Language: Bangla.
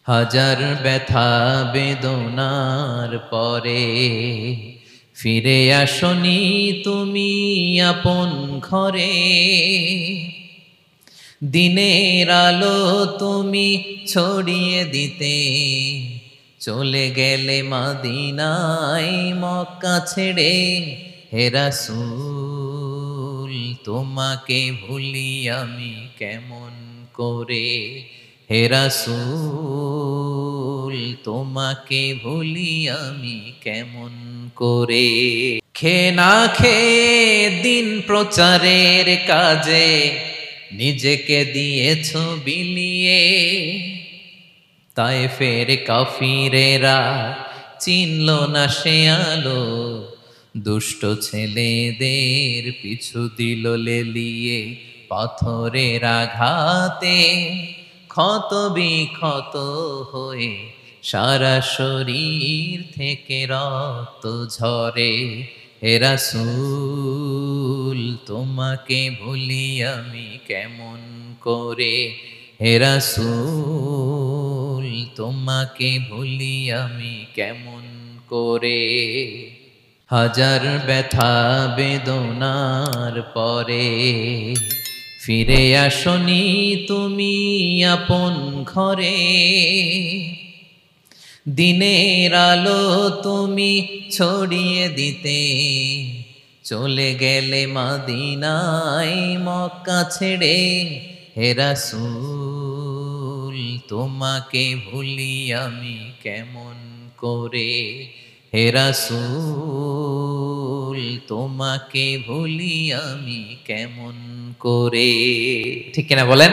হাজার ব্যথা বেদনার পরে ফিরে আসনি তুমি আপন ঘরে। দিনের আলো তুমি ছড়িয়ে দিতে চলে গেলে মদিনায় মক্কা ছেড়ে। হে রাসূল তোমাকে ভুলি আমি কেমন করে। হে রাসূল তোমাকে ভুলি আমি কেমন করে। খেয়ে না খেয়ে দিন প্রচারের কাজে নিজেকে দিয়েছ বিলিয়ে। তায়েফের কাফিরেরা চিনল না সে আলো, দুষ্ট ছেলেদের পিছু দিল লেলিয়ে। পাথরের আঘাতে ক্ষত বিক্ষত হয়ে সারা শরীর থেকে রক্ত ঝরে। হে রাসূল তোমাকে ভুলি আমি কেমন করে। হে রাসূল তোমাকে ভুলি আমি কেমন করে। হাজার ব্যথা বেদনার পরে ফিরে আসনি তুমি আপন ঘরে। দিনের আলো তুমি ছড়িয়ে দিতে চলে গেলে মদিনায় মক্কা ছেড়ে। হে রাসূল তোমাকে ভুলি আমি কেমন করে। হে রাসূল তোমাকে ভুলি আমি কেমন করে। ঠিক কিনা বলেন?